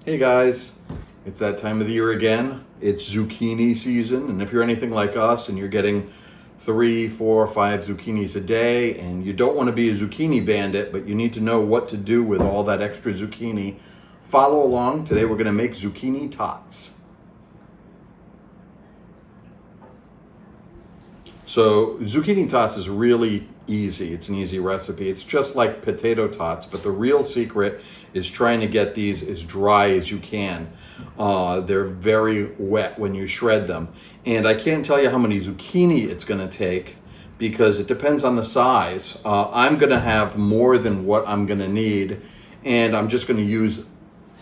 Hey guys, it's that time of the year again. It's zucchini season, and if you're anything like us and you're getting 3, 4, 5 zucchinis a day and you don't want to be a zucchini bandit, but you need to know what to do with all that extra zucchini, follow along. Today we're going to make zucchini tots. So zucchini tots is really easy. It's an easy recipe. It's just like potato tots, but the real secret is trying to get these as dry as you can. They're very wet when you shred them. And I can't tell you how many zucchini it's going to take because it depends on the size. I'm going to have more than what I'm going to need, and I'm just going to use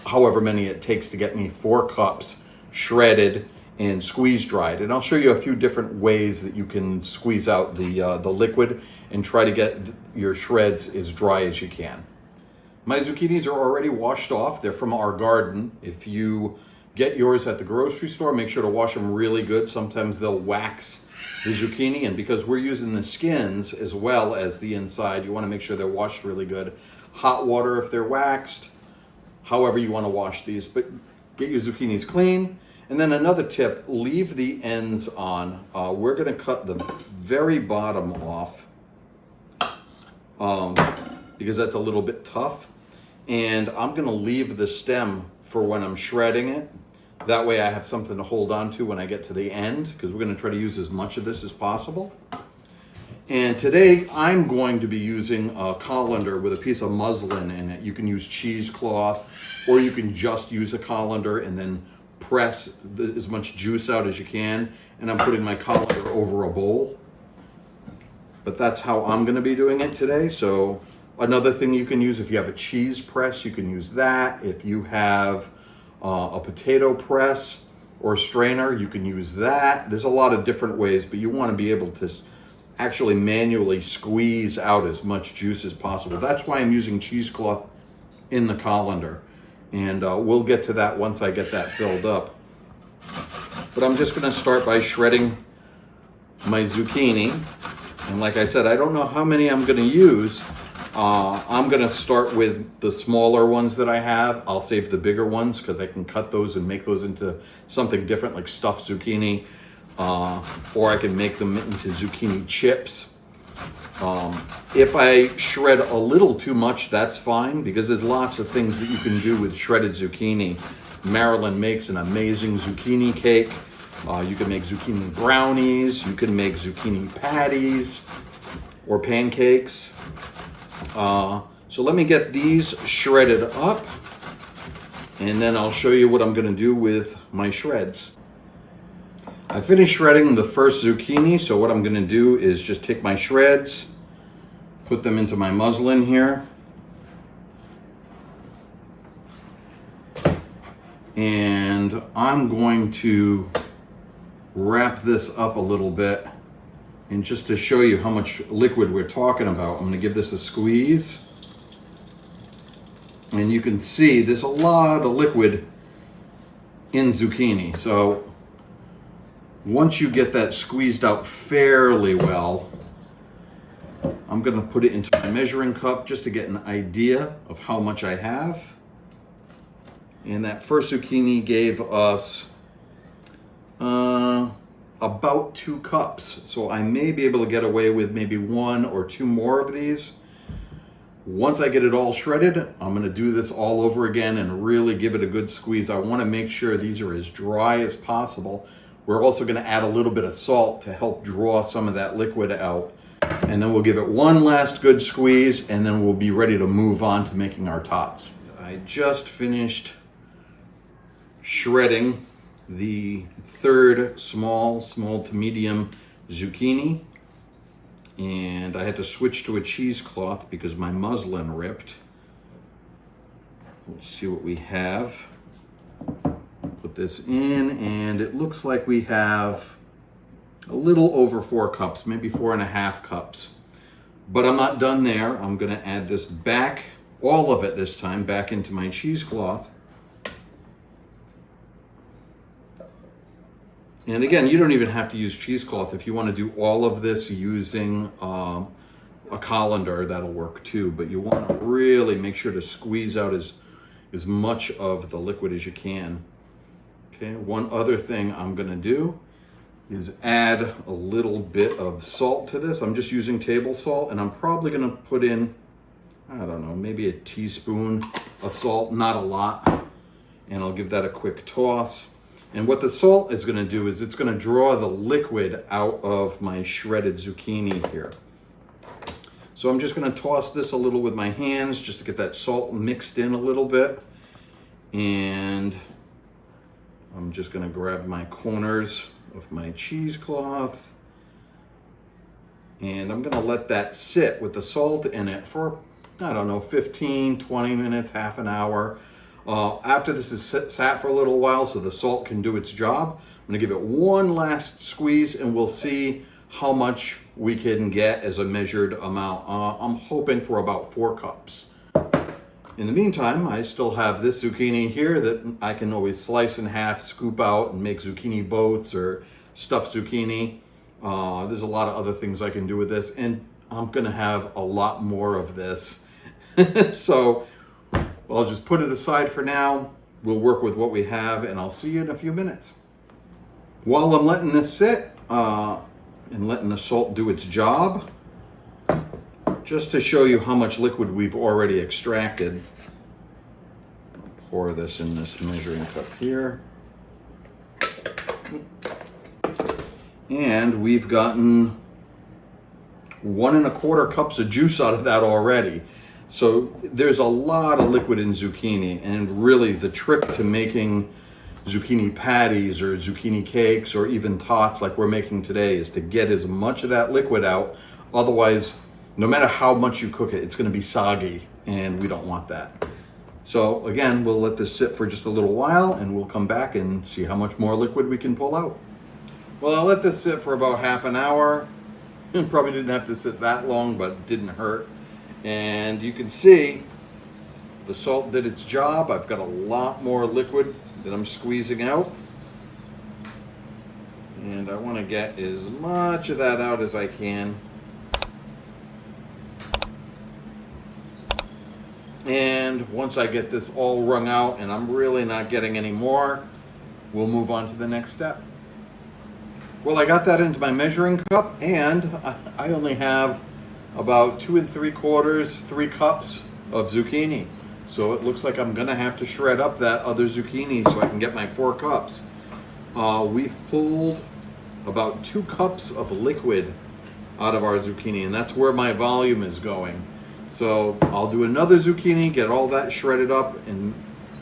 however many it takes to get me 4 cups shredded and squeeze dried. And I'll show you a few different ways that you can squeeze out the liquid and try to get your shreds as dry as you can. My zucchinis are already washed off. They're from our garden. If you get yours at the grocery store, make sure to wash them really good. Sometimes they'll wax the zucchini, and because we're using the skins as well as the inside, you want to make sure they're washed really good. Hot water if they're waxed, however you want to wash these, but get your zucchinis clean. And then another tip, leave the ends on. We're going to cut the very bottom off because that's a little bit tough. And I'm going to leave the stem for when I'm shredding it. That way I have something to hold on to when I get to the end, because we're going to try to use as much of this as possible. And today I'm going to be using a colander with a piece of muslin in it. You can use cheesecloth, or you can just use a colander and then press as much juice out as you can. And I'm putting my colander over a bowl. But that's how I'm going to be doing it today. So another thing you can use, if you have a cheese press, you can use that. If you have a potato press or strainer, you can use that. There's a lot of different ways, but you want to be able to actually manually squeeze out as much juice as possible. That's why I'm using cheesecloth in the colander. And we'll get to that once I get that filled up. But I'm just going to start by shredding my zucchini. And like I said, I don't know how many I'm going to use. I'm going to start with the smaller ones that I have. I'll save the bigger ones because I can cut those and make those into something different, like stuffed zucchini. Or I can make them into zucchini chips. If I shred a little too much, that's fine, because there's lots of things that you can do with shredded zucchini. Marilyn makes an amazing zucchini cake. You can make zucchini brownies. You can make zucchini patties or pancakes. So let me get these shredded up, and then I'll show you what I'm going to do with my shreds. I finished shredding the first zucchini, so what I'm going to do is just take my shreds, put them into my muslin here, and I'm going to wrap this up a little bit. And just to show you how much liquid we're talking about, I'm going to give this a squeeze. And you can see there's a lot of liquid in zucchini. So once you get that squeezed out fairly well, I'm going to put it into a measuring cup just to get an idea of how much I have. And that first zucchini gave us about 2 cups. So I may be able to get away with maybe 1 or 2 more of these. Once I get it all shredded, I'm going to do this all over again and really give it a good squeeze. I want to make sure these are as dry as possible. We're also going to add a little bit of salt to help draw some of that liquid out. And then we'll give it one last good squeeze, and then we'll be ready to move on to making our tots. I just finished shredding the third small to medium zucchini, and I had to switch to a cheesecloth because my muslin ripped. Let's see what we have. Put this in, and it looks like we have a little over 4 cups, maybe 4.5 cups. But I'm not done there. I'm going to add this back, all of it this time, back into my cheesecloth. And again, you don't even have to use cheesecloth. If you want to do all of this using a colander, that'll work too. But you want to really make sure to squeeze out as as much of the liquid as you can. Okay, one other thing I'm gonna do is add a little bit of salt to this. I'm just using table salt, and I'm probably gonna put in, I don't know, maybe a teaspoon of salt, not a lot. And I'll give that a quick toss. And what the salt is gonna do is it's gonna draw the liquid out of my shredded zucchini here. So I'm just gonna toss this a little with my hands just to get that salt mixed in a little bit. And I'm just gonna grab my corners of my cheesecloth, and I'm gonna let that sit with the salt in it for, I don't know, 15, 20 minutes, half an hour. After this is sat for a little while so the salt can do its job, I'm gonna give it one last squeeze and we'll see how much we can get as a measured amount. I'm hoping for about 4 cups. In the meantime, I still have this zucchini here that I can always slice in half, scoop out, and make zucchini boats or stuffed zucchini. There's a lot of other things I can do with this, and I'm gonna have a lot more of this. So I'll just put it aside for now. We'll work with what we have, and I'll see you in a few minutes. While I'm letting this sit and letting the salt do its job, just to show you how much liquid we've already extracted, I'll pour this in this measuring cup here. And we've gotten 1 1/4 cups of juice out of that already. So there's a lot of liquid in zucchini, and really the trick to making zucchini patties or zucchini cakes or even tots like we're making today is to get as much of that liquid out. Otherwise, no matter how much you cook it, it's going to be soggy, and we don't want that. So again, we'll let this sit for just a little while, and we'll come back and see how much more liquid we can pull out. Well, I'll let this sit for about half an hour. It probably didn't have to sit that long, but it didn't hurt. And you can see the salt did its job. I've got a lot more liquid that I'm squeezing out. And I want to get as much of that out as I can. And once I get this all wrung out and I'm really not getting any more, we'll move on to the next step. Well, I got that into my measuring cup, and I only have about 2 3/4, 3 cups of zucchini. So it looks like I'm gonna have to shred up that other zucchini so I can get my 4 cups. We've pulled about 2 cups of liquid out of our zucchini, and that's where my volume is going. So I'll do another zucchini, get all that shredded up and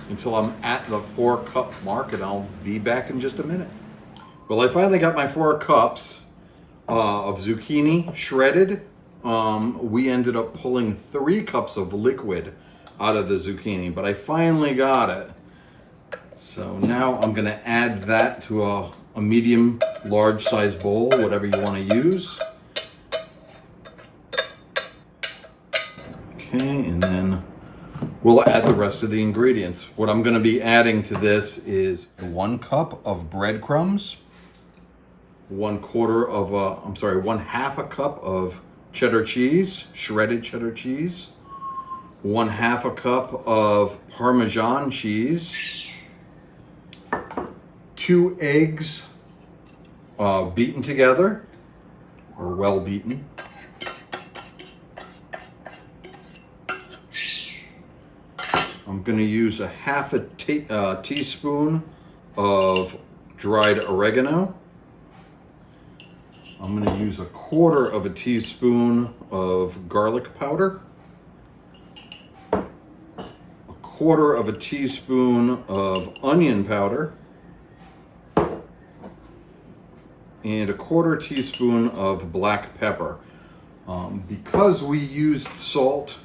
until I'm at the 4 cup mark, and I'll be back in just a minute. Well, I finally got my 4 cups of zucchini shredded. We ended up pulling 3 cups of liquid out of the zucchini, but I finally got it. So now I'm gonna add that to a medium, large size bowl, whatever you wanna use. Okay, and then we'll add the rest of the ingredients. What I'm gonna be adding to this is 1 cup of breadcrumbs, 1/2 a cup of cheddar cheese, shredded cheddar cheese, 1/2 a cup of Parmesan cheese, 2 eggs beaten together, or well beaten, I'm going to use a 1/2 teaspoon of dried oregano. I'm going to use a 1/4 teaspoon of garlic powder, a 1/4 teaspoon of onion powder, and a 1/4 teaspoon of black pepper. Because we used salt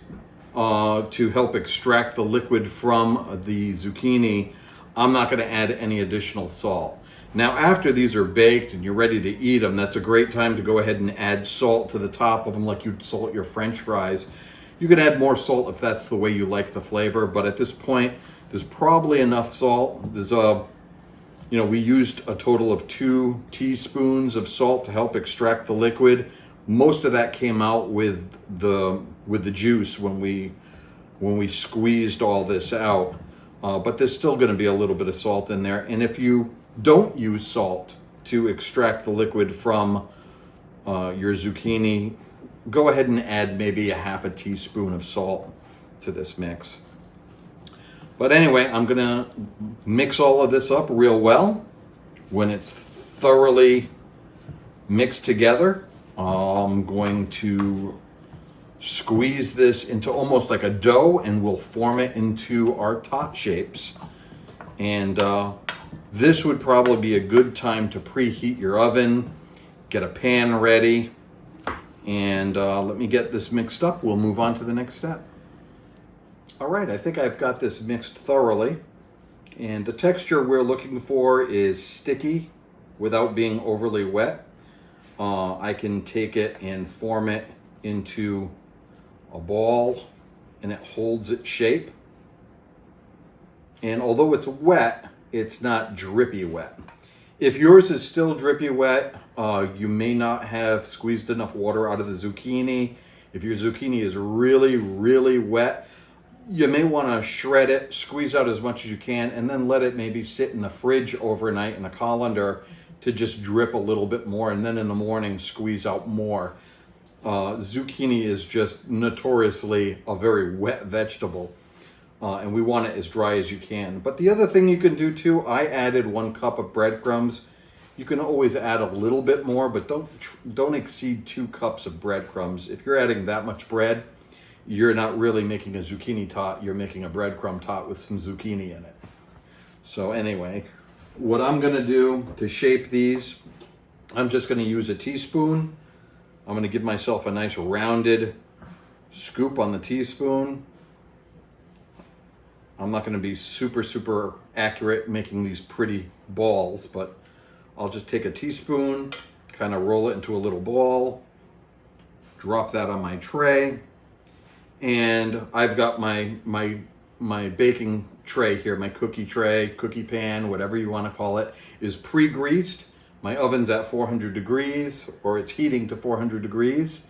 to help extract the liquid from the zucchini, I'm not going to add any additional salt. Now, after these are baked and you're ready to eat them, that's a great time to go ahead and add salt to the top of them like you'd salt your French fries. You can add more salt if that's the way you like the flavor, but at this point, there's probably enough salt. There's we used a total of 2 teaspoons of salt to help extract the liquid. Most of that came out with the juice when we squeezed all this out. but there's still going to be a little bit of salt in there. And if you don't use salt to extract the liquid from your zucchini, go ahead and add maybe a half a teaspoon of salt to this mix. But anyway, I'm going to mix all of this up real well. When it's thoroughly mixed together, I'm going to squeeze this into almost like a dough, and we'll form it into our tot shapes. And this would probably be a good time to preheat your oven, get a pan ready, and let me get this mixed up. We'll move on to the next step. All right, I think I've got this mixed thoroughly, and the texture we're looking for is sticky without being overly wet. I can take it and form it into a ball, and it holds its shape. And although it's wet, it's not drippy wet. If yours is still drippy wet, you may not have squeezed enough water out of the zucchini. If your zucchini is really, really wet, you may want to shred it, squeeze out as much as you can, and then let it maybe sit in the fridge overnight in a colander to just drip a little bit more, and then in the morning squeeze out more. Zucchini is just notoriously a very wet vegetable, and we want it as dry as you can. But the other thing you can do too, I added 1 cup of breadcrumbs. You can always add a little bit more, but don't exceed 2 cups of breadcrumbs. If you're adding that much bread, you're not really making a zucchini tot, you're making a breadcrumb tot with some zucchini in it. So anyway, what I'm gonna do to shape these, I'm just gonna use a teaspoon. I'm gonna give myself a nice rounded scoop on the teaspoon. I'm not gonna be super accurate making these pretty balls, but I'll just take a teaspoon, kind of roll it into a little ball, drop that on my tray, and I've got my baking tray here, my cookie tray, cookie pan, whatever you want to call it, is pre-greased. My oven's at 400 degrees, or it's heating to 400 degrees.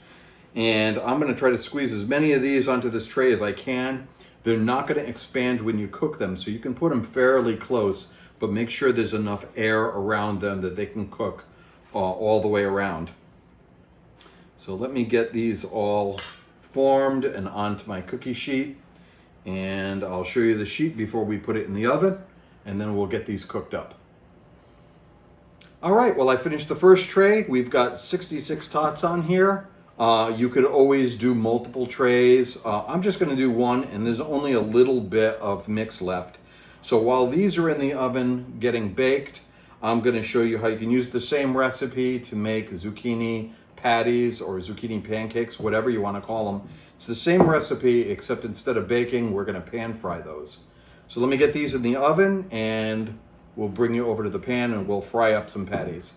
And I'm going to try to squeeze as many of these onto this tray as I can. They're not going to expand when you cook them, so you can put them fairly close, but make sure there's enough air around them that they can cook all the way around. So let me get these all formed and onto my cookie sheet, and I'll show you the sheet before we put it in the oven, and then we'll get these cooked up. All right, well, I finished the first tray. We've got 66 tots on here. You could always do multiple trays. I'm just going to do one, and there's only a little bit of mix left. So while these are in the oven getting baked, I'm going to show you how you can use the same recipe to make zucchini patties or zucchini pancakes, whatever you want to call them. It's the same recipe, except instead of baking, we're going to pan fry those. So let me get these in the oven, and we'll bring you over to the pan and we'll fry up some patties.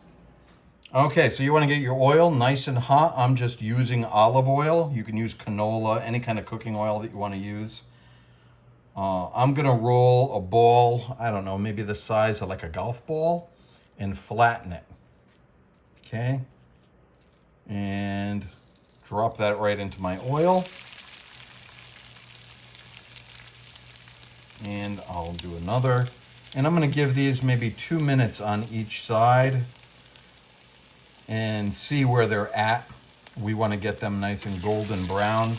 Okay, so you want to get your oil nice and hot. I'm just using olive oil. You can use canola, any kind of cooking oil that you want to use. I'm going to roll a ball, I don't know, maybe the size of like a golf ball, and flatten it. Okay. And drop that right into my oil. And I'll do another. And I'm going to give these maybe 2 minutes on each side and see where they're at. We want to get them nice and golden brown.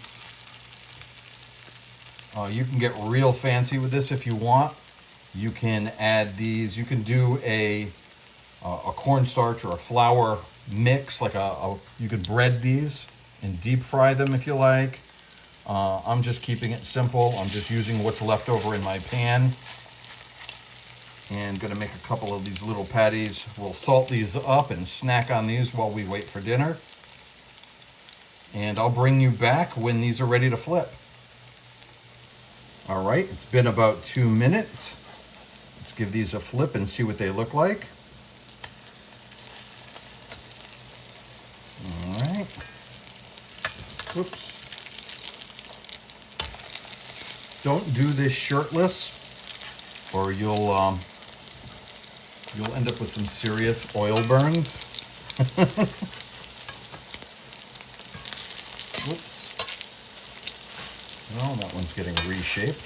You can get real fancy with this if you want. You can add these. You can do a cornstarch or a flour mix, like you could bread these and deep fry them if you like. I'm just keeping it simple. I'm just using what's left over in my pan, and gonna make a couple of these little patties. We'll salt these up and snack on these while we wait for dinner. And I'll bring you back when these are ready to flip. All right, it's been about 2 minutes. Let's give these a flip and see what they look like. All right. Whoops. Don't do this shirtless, or you'll end up with some serious oil burns. Whoops. Well, that one's getting reshaped.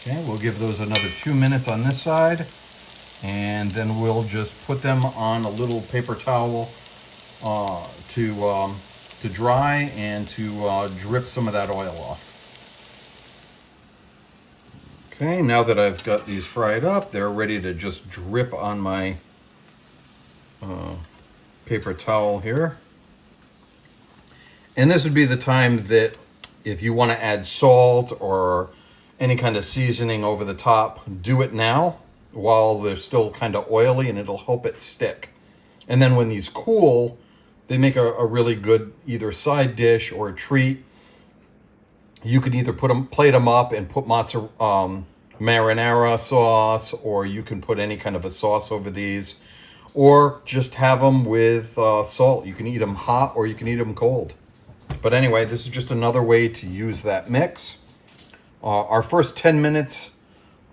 Okay, we'll give those another 2 minutes on this side, and then we'll just put them on a little paper towel to dry and to drip some of that oil off. Okay, now that I've got these fried up, they're ready to just drip on my paper towel here. And this would be the time that if you want to add salt or any kind of seasoning over the top, do it now while they're still kind of oily, and it'll help it stick. And then when these cool, they make a really good either side dish or a treat. You could either plate them up and put marinara sauce, or you can put any kind of a sauce over these, or just have them with salt. You can eat them hot or you can eat them cold. But anyway, this is just another way to use that mix. Our first 10 minutes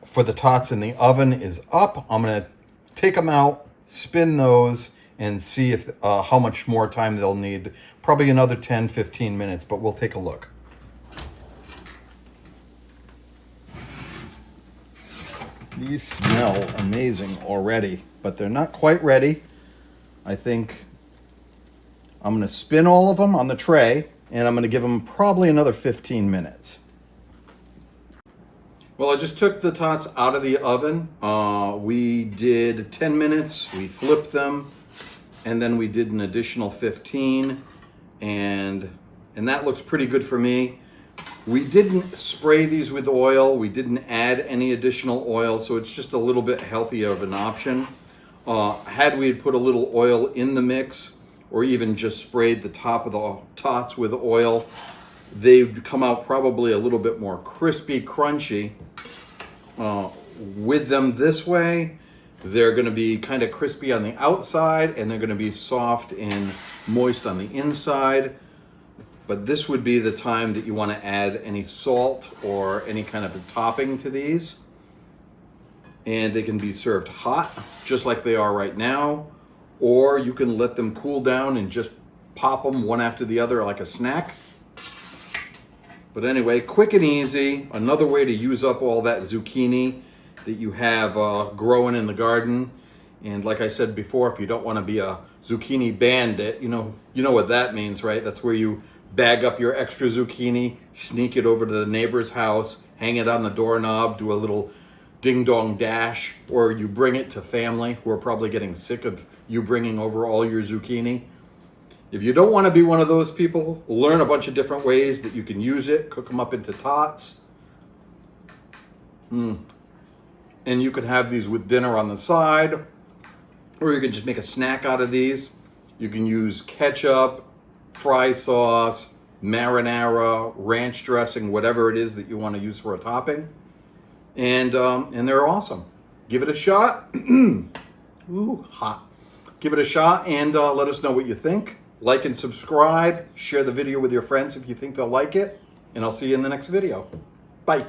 for the tots in the oven is up. I'm going to take them out, spin those, and see if how much more time they'll need. Probably another 10-15 minutes, but we'll take a look. These smell amazing already, but they're not quite ready. I think I'm going to spin all of them on the tray, and I'm going to give them probably another 15 minutes. Well, I just took the tots out of the oven. We did 10 minutes, we flipped them, and then we did an additional 15, and that looks pretty good for me. We didn't spray these with oil. We didn't add any additional oil, so it's just a little bit healthier of an option. Had we put a little oil in the mix, or even just sprayed the top of the tots with oil, they'd come out probably a little bit more crispy, crunchy. With them this way, they're going to be kind of crispy on the outside, and they're going to be soft and moist on the inside. But this would be the time that you want to add any salt or any kind of a topping to these. And they can be served hot, just like they are right now. Or you can let them cool down and just pop them one after the other like a snack. But anyway, quick and easy. Another way to use up all that zucchini that you have growing in the garden. And like I said before, if you don't want to be a zucchini bandit, you know what that means, right? That's where you bag up your extra zucchini, sneak it over to the neighbor's house, hang it on the doorknob, do a little ding-dong dash, or you bring it to family who are probably getting sick of you bringing over all your zucchini. If you don't want to be one of those people, learn a bunch of different ways that you can use it, cook them up into tots. And you could have these with dinner on the side, or you can just make a snack out of these. You can use ketchup, fry sauce, marinara, ranch dressing, whatever it is that you want to use for a topping. And they're awesome. Give it a shot. Ooh, hot. Give it a shot and let us know what you think. Like and subscribe. Share the video with your friends if you think they'll like it. And I'll see you in the next video. Bye.